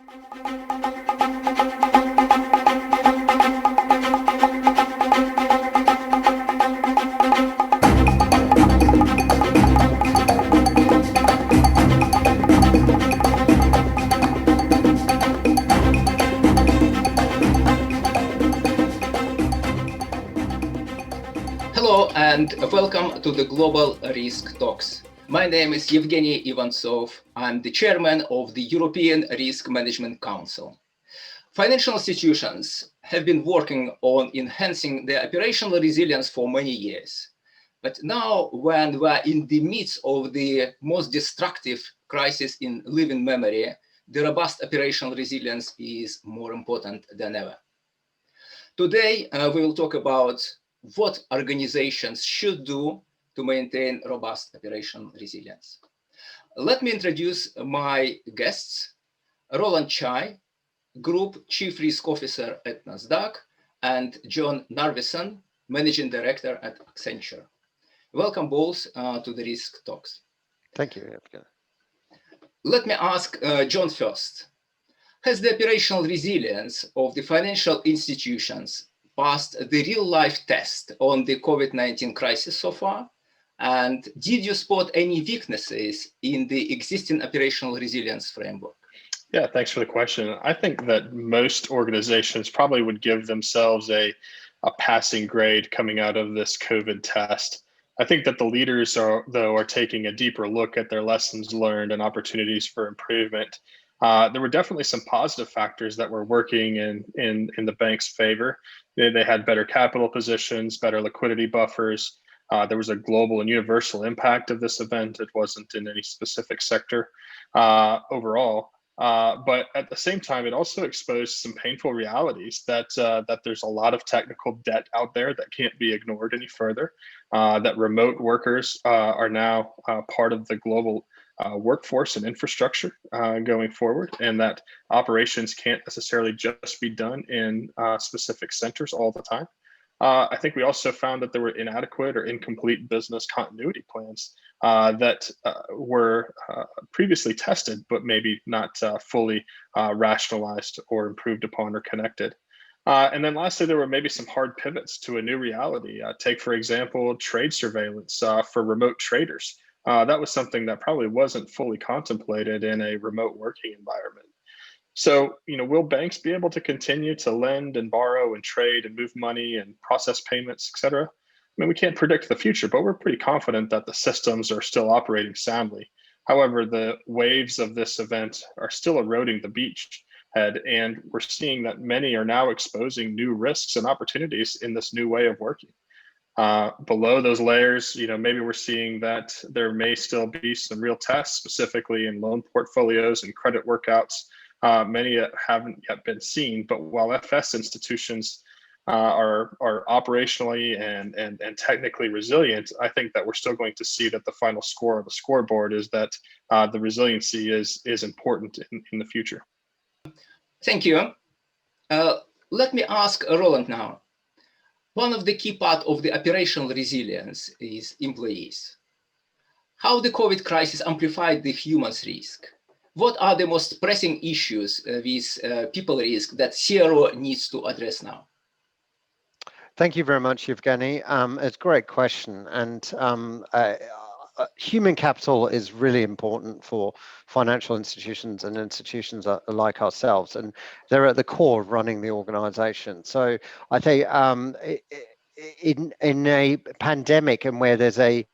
Hello and welcome to the Global Risk Talks. My name is Evgueni Ivantsov. I'm the chairman of the European Risk Management Council. Financial institutions have been working on enhancing their operational resilience for many years. But now, when we're in the midst of the most destructive crisis in living memory, the robust operational resilience is more important than ever. Today, we will talk about what organizations should do to maintain robust operational resilience. Let me introduce my guests: Roland Chai, Group Chief Risk Officer at NASDAQ, and Jon Narveson, Managing Director at Accenture. Welcome both to the Risk Talks. Thank you, Evgeny. Let me ask Jon first. Has the operational resilience of the financial institutions passed the real-life test on the COVID-19 crisis so far? And did you spot any weaknesses in the existing operational resilience framework? Yeah, thanks for the question. I think that most organizations probably would give themselves a passing grade coming out of this COVID test. I think that the leaders are taking a deeper look at their lessons learned and opportunities for improvement. There were definitely some positive factors that were working in the bank's favor. They had better capital positions, better liquidity buffers. There was a global and universal impact of this event. It wasn't in any specific sector overall. But at the same time, it also exposed some painful realities that there's a lot of technical debt out there that can't be ignored any further, that remote workers are now part of the global workforce and infrastructure going forward, and that operations can't necessarily just be done in specific centers all the time. I think we also found that there were inadequate or incomplete business continuity plans that were previously tested, but maybe not fully rationalized or improved upon or connected. And then lastly, there were maybe some hard pivots to a new reality. Take, for example, trade surveillance for remote traders. That was something that probably wasn't fully contemplated in a remote working environment. So, will banks be able to continue to lend and borrow and trade and move money and process payments, et cetera? I mean, we can't predict the future, but we're pretty confident that the systems are still operating soundly. However, the waves of this event are still eroding the beachhead, and we're seeing that many are now exposing new risks and opportunities in this new way of working. Below those layers, maybe we're seeing that there may still be some real tests, specifically in loan portfolios and credit workouts. Many haven't yet been seen, but while FS institutions are operationally and technically resilient, I think that we're still going to see that the final score of the scoreboard is that the resiliency is important in the future. Thank you. Let me ask Roland now. One of the key parts of the operational resilience is employees. How the COVID crisis amplified the human's risk? What are the most pressing issues with people risk that CRO needs to address now? Thank you very much, Evgeny. It's a great question. And human capital is really important for financial institutions and institutions like ourselves. And they're at the core of running the organization. So I think in a pandemic and where there's a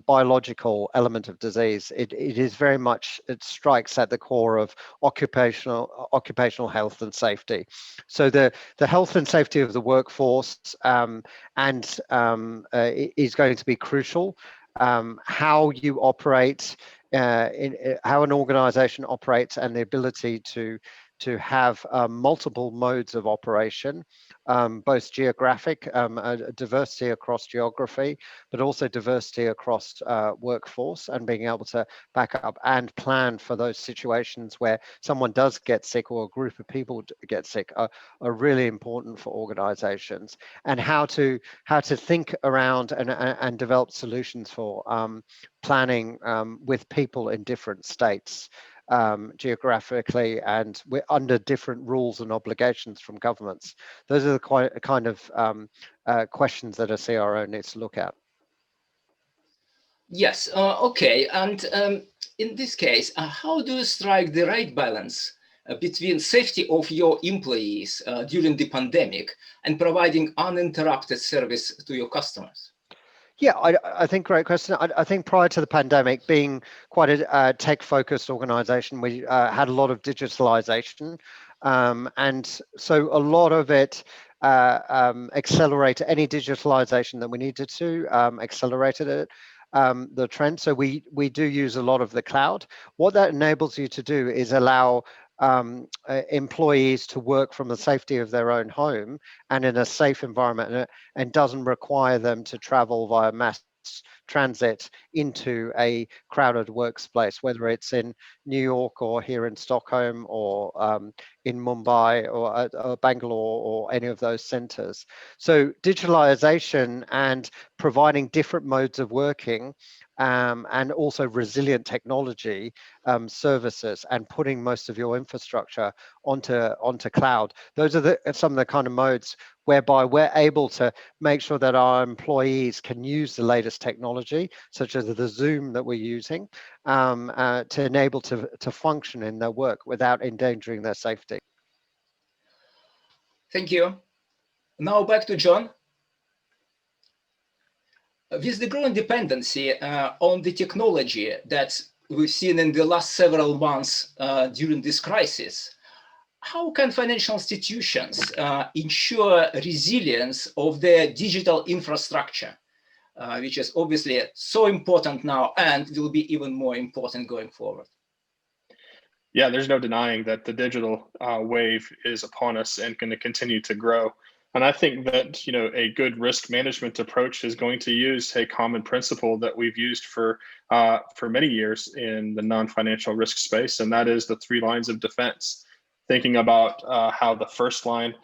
biological element of disease, it is very much, it strikes at the core of occupational health and safety. So the health and safety of the workforce is going to be crucial. How you operate, how an organization operates, and the ability to have multiple modes of operation, both geographic, diversity across geography, but also diversity across workforce, and being able to back up and plan for those situations where someone does get sick or a group of people get sick are really important for organizations. And how to think around and develop solutions for planning with people in different states geographically, and we're under different rules and obligations from governments. Those are the kind of questions that a CRO needs to look at. Yes, okay. And in this case, how do you strike the right balance between safety of your employees during the pandemic and providing uninterrupted service to your customers? Yeah, I think great question. I think prior to the pandemic, being quite a tech-focused organization, we had a lot of digitalization. And so a lot of it accelerated any digitalization that we needed to, accelerated it. The trend. So we do use a lot of the cloud. What that enables you to do is allow employees to work from the safety of their own home and in a safe environment, and doesn't require them to travel via mass transit into a crowded workspace, whether it's in New York or here in Stockholm or in Mumbai or Bangalore or any of those centers. So digitalization and providing different modes of working and also resilient technology services and putting most of your infrastructure onto cloud. Those are some of the kind of modes whereby we're able to make sure that our employees can use the latest technology, such as the Zoom that we're using, to enable to function in their work without endangering their safety. Thank you. Now back to Jon. With the growing dependency on the technology that we've seen in the last several months during this crisis, how can financial institutions ensure resilience of their digital infrastructure, which is obviously so important now and will be even more important going forward? Yeah, there's no denying that the digital wave is upon us and going to continue to grow. And I think that a good risk management approach is going to use a common principle that we've used for many years in the non-financial risk space, and that is the 3 lines of defense. Thinking about how the first line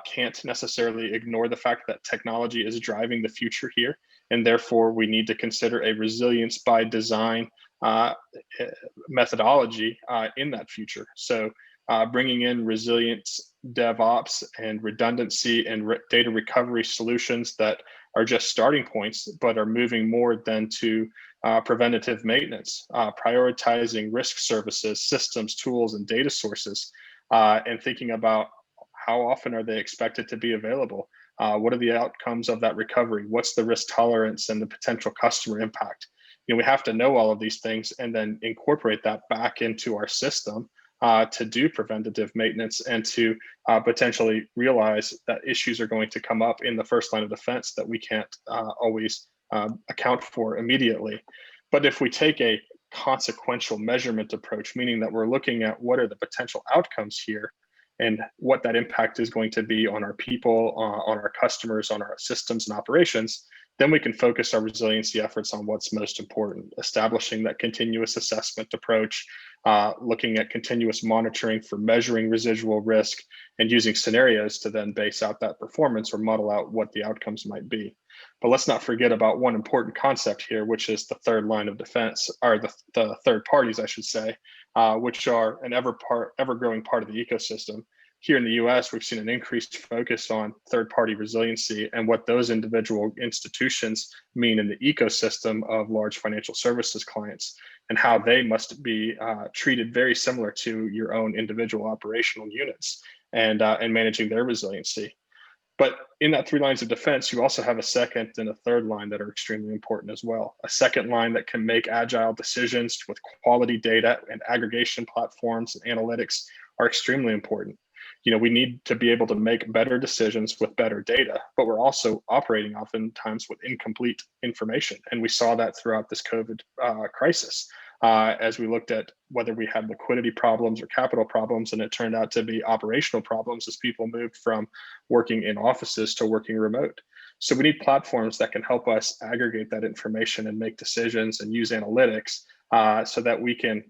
can't necessarily ignore the fact that technology is driving the future here, and therefore we need to consider a resilience by design methodology in that future. So bringing in resilience, DevOps, and redundancy and data recovery solutions that are just starting points, but are moving more than to preventative maintenance, prioritizing risk services, systems, tools, and data sources, and thinking about how often are they expected to be available? What are the outcomes of that recovery? What's the risk tolerance and the potential customer impact? We have to know all of these things and then incorporate that back into our system to do preventative maintenance and to potentially realize that issues are going to come up in the first line of defense that we can't always account for immediately. But if we take a consequential measurement approach, meaning that we're looking at what are the potential outcomes here and what that impact is going to be on our people, on our customers, on our systems and operations, then we can focus our resiliency efforts on what's most important, establishing that continuous assessment approach, looking at continuous monitoring for measuring residual risk, and using scenarios to then base out that performance or model out what the outcomes might be. But let's not forget about one important concept here, which is the third line of defense, or the third parties, I should say, which are an ever-growing part of the ecosystem. Here in the US, we've seen an increased focus on third-party resiliency and what those individual institutions mean in the ecosystem of large financial services clients, and how they must be treated very similar to your own individual operational units and managing their resiliency. But in that 3 lines of defense, you also have a second and a third line that are extremely important as well. A second line that can make agile decisions with quality data, and aggregation platforms and analytics are extremely important. We need to be able to make better decisions with better data, but we're also operating oftentimes with incomplete information. And we saw that throughout this COVID crisis as we looked at whether we had liquidity problems or capital problems, and it turned out to be operational problems as people moved from working in offices to working remote. So we need platforms that can help us aggregate that information and make decisions and use analytics so that we can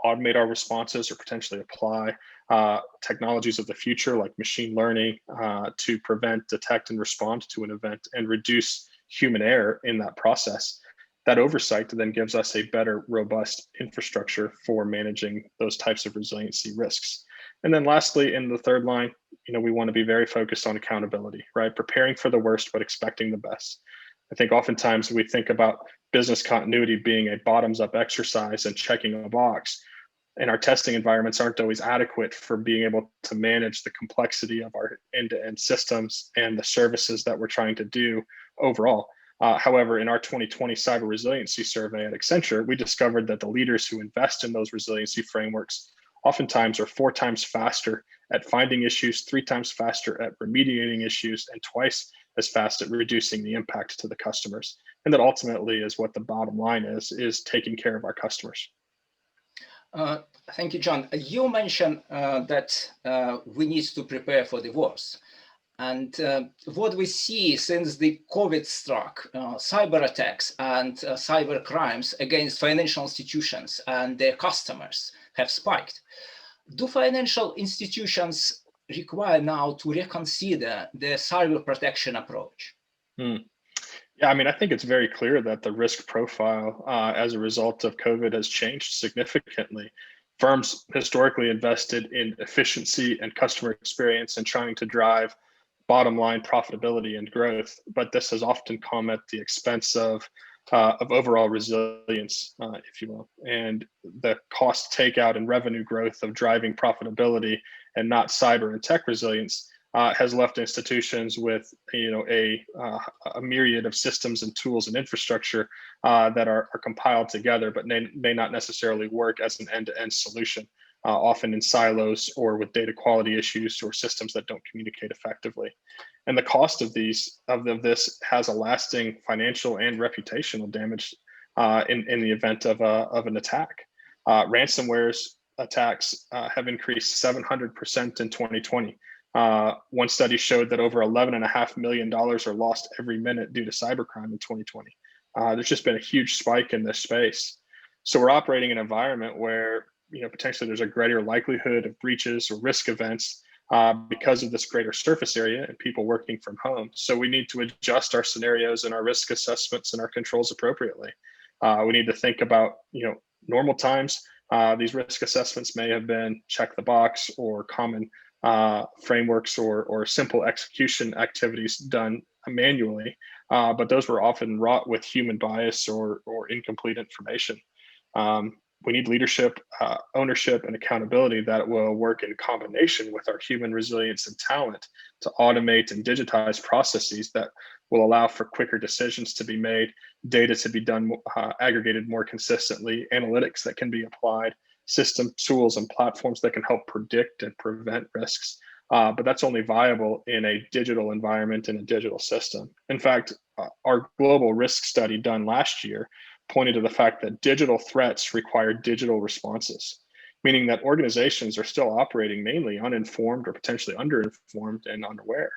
automate our responses or potentially apply technologies of the future like machine learning to prevent, detect, and respond to an event and reduce human error in that process. that oversight then gives us a better, robust infrastructure for managing those types of resiliency risks. And then lastly, in the third line, we want to be very focused on accountability, right? Preparing for the worst, but expecting the best. I think oftentimes we think about business continuity being a bottoms-up exercise and checking a box, and our testing environments aren't always adequate for being able to manage the complexity of our end-to-end systems and the services that we're trying to do overall. However, in our 2020 cyber resiliency survey at Accenture, we discovered that the leaders who invest in those resiliency frameworks oftentimes are 4 times faster at finding issues, 3 times faster at remediating issues, and twice as fast at reducing the impact to the customers. And that ultimately is what the bottom line is taking care of our customers. Thank you, John. You mentioned that we need to prepare for the worst. And what we see since the COVID struck, cyber attacks and cyber crimes against financial institutions and their customers have spiked. Do financial institutions require now to reconsider their cyber protection approach? Yeah, I think it's very clear that the risk profile as a result of COVID has changed significantly. Firms historically invested in efficiency and customer experience and trying to drive bottom line profitability and growth, but this has often come at the expense of overall resilience, if you will, and the cost takeout and revenue growth of driving profitability and not cyber and tech resilience has left institutions with a myriad of systems and tools and infrastructure that are compiled together, but may not necessarily work as an end-to-end solution, often in silos or with data quality issues or systems that don't communicate effectively. And the cost of this has a lasting financial and reputational damage in the event of an attack. Ransomware attacks have increased 700% in 2020. One study showed that over $11.5 million are lost every minute due to cybercrime in 2020. There's just been a huge spike in this space. So we're operating in an environment where potentially there's a greater likelihood of breaches or risk events because of this greater surface area and people working from home. So we need to adjust our scenarios and our risk assessments and our controls appropriately. We need to think about, normal times. These risk assessments may have been check the box or common frameworks or simple execution activities done manually, but those were often wrought with human bias or incomplete information. We need leadership, ownership, and accountability that will work in combination with our human resilience and talent to automate and digitize processes that will allow for quicker decisions to be made, data to be done, aggregated more consistently, analytics that can be applied, system tools and platforms that can help predict and prevent risks. But that's only viable in a digital environment, in a digital system. In fact, our global risk study done last year pointed to the fact that digital threats require digital responses, meaning that organizations are still operating mainly uninformed or potentially underinformed and unaware.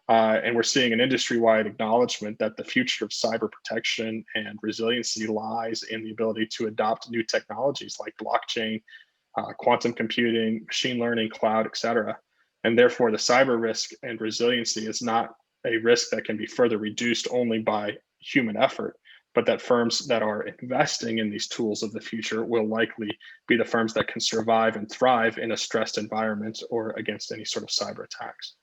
And we're seeing an industry-wide acknowledgement that the future of cyber protection and resiliency lies in the ability to adopt new technologies like blockchain, quantum computing, machine learning, cloud, et cetera. And therefore, the cyber risk and resiliency is not a risk that can be further reduced only by human effort, but that firms that are investing in these tools of the future will likely be the firms that can survive and thrive in a stressed environment or against any sort of cyber attacks.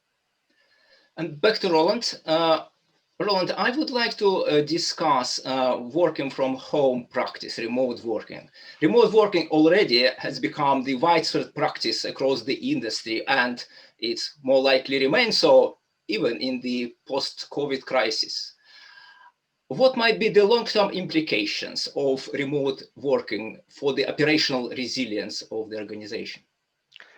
And back to Roland. Roland, I would like to discuss working from home practice, remote working. Remote working already has become the widespread practice across the industry, and it's more likely remain so even in the post-COVID crisis. What might be the long-term implications of remote working for the operational resilience of the organization?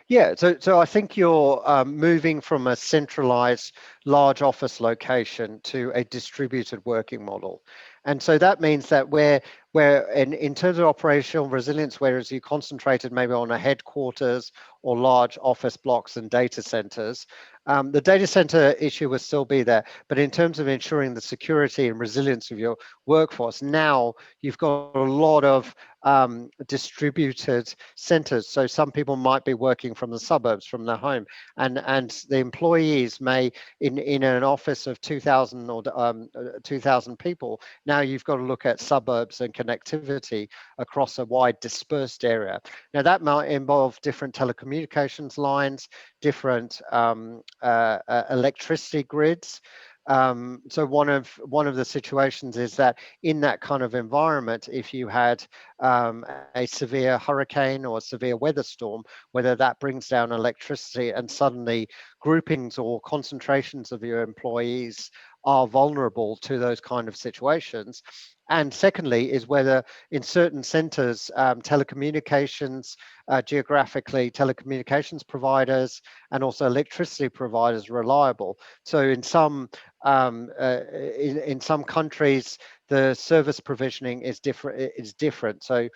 Yeah, so I think you're moving from a centralized large office location to a distributed working model. And so that means that where where in terms of operational resilience, whereas you concentrated maybe on a headquarters or large office blocks and data centers, the data center issue will still be there. But in terms of ensuring the security and resilience of your workforce, now you've got a lot of distributed centers. So some people might be working from the suburbs, from their home, and the employees may, in an office of 2,000 or 2,000 people, now you've got to look at suburbs and connectivity across a wide dispersed area. Now that might involve different telecommunications lines, different electricity grids. So one of the situations is that in that kind of environment, if you had a severe hurricane or a severe weather storm, whether that brings down electricity and suddenly groupings or concentrations of your employees are vulnerable to those kind of situations. And secondly, is whether in certain centers, telecommunications, geographically, telecommunications providers and also electricity providers are reliable. So in some some countries, the service provisioning is different. So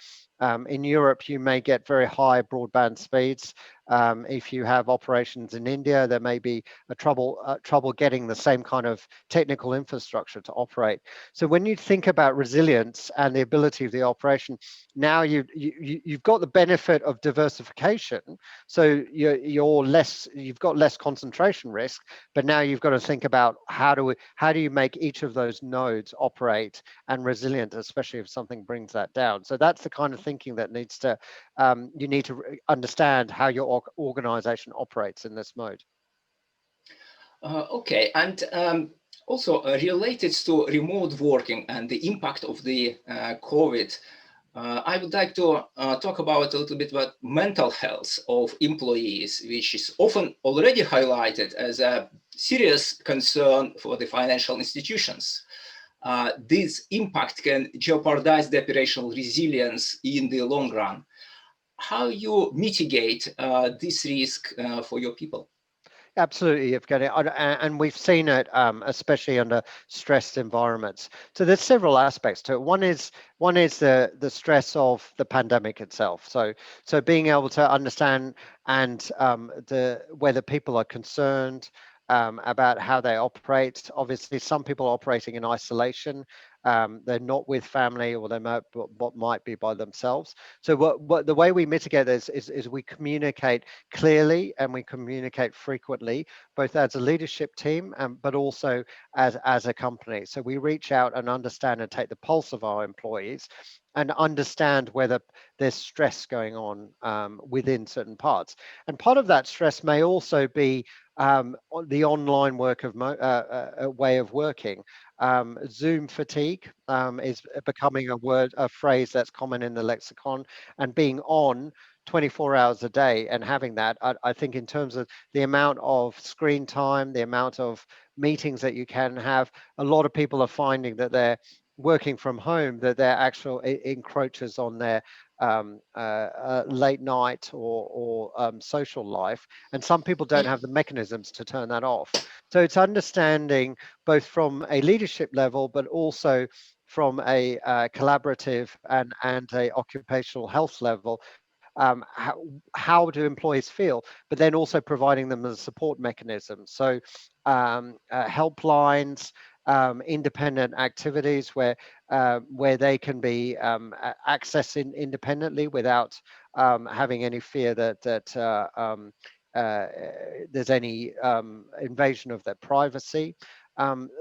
in Europe, you may get very high broadband speeds. If you have operations in India, there may be a trouble getting the same kind of technical infrastructure to operate. So when you think about resilience and the ability of the operation, now you've got the benefit of diversification. So you've got less concentration risk, but now you've got to think about how do you make each of those nodes operate and resilient, especially if something brings that down. So that's the kind of thinking that needs to you need to understand how your organization operates in this mode. Okay, and also related to remote working and the impact of the COVID, I would like to talk about a little bit about mental health of employees, which is often already highlighted as a serious concern for the financial institutions. This impact can jeopardize the operational resilience in the long run. How you mitigate this risk for your people? Absolutely, Evgeny, and we've seen it, especially under stressed environments. So there's several aspects to it. One is the stress of the pandemic itself. So being able to understand and whether people are concerned about how they operate. Obviously, some people are operating in isolation. They're not with family, or they might be by themselves. So what the way we mitigate this is we communicate clearly and we communicate frequently, both as a leadership team, but also as a company. So we reach out and understand and take the pulse of our employees and understand whether there's stress going on within certain parts. And part of that stress may also be the online way of working. Zoom fatigue is becoming a phrase that's common in the lexicon, and being on 24 hours a day and having that, I think in terms of the amount of screen time, the amount of meetings that you can have, a lot of people are finding that they're working from home, that their actual encroaches on their late night or social life, and some people don't have the mechanisms to turn that off. So it's understanding both from a leadership level, but also from a collaborative and a occupational health level, how do employees feel, but then also providing them the support mechanisms. So helplines, independent activities where they can be accessed independently without having any fear that there's any invasion of their privacy.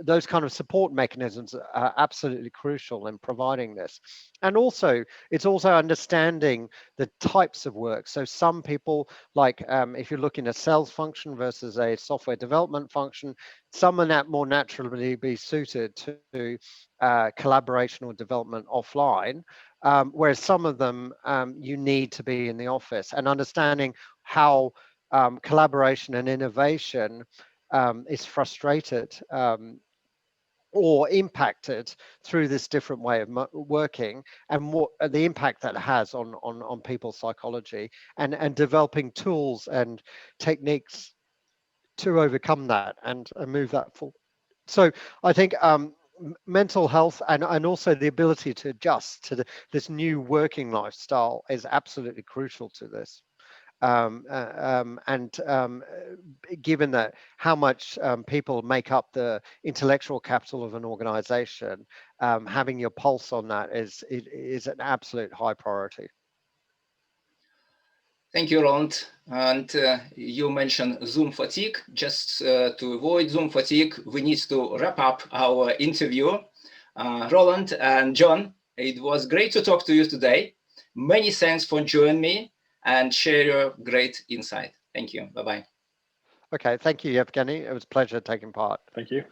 Those kind of support mechanisms are absolutely crucial in providing this. And also, it's also understanding the types of work. So some people, like if you're looking at a sales function versus a software development function, some are more naturally be suited to collaboration or development offline, whereas some of them you need to be in the office, and understanding how collaboration and innovation is frustrated or impacted through this different way of working, and what the impact that has on people's psychology, and developing tools and techniques to overcome that and move that forward. So I think mental health and also the ability to adjust to this new working lifestyle is absolutely crucial to this. Given that how much people make up the intellectual capital of an organization, having your pulse on that is an absolute high priority. Thank you, Roland. And you mentioned Zoom fatigue. Just to avoid Zoom fatigue, we need to wrap up our interview. Roland and Jon, it was great to talk to you today. Many thanks for joining me and share your great insight. Thank you. Bye-bye. Okay, thank you, Evgeny. It was a pleasure taking part. Thank you.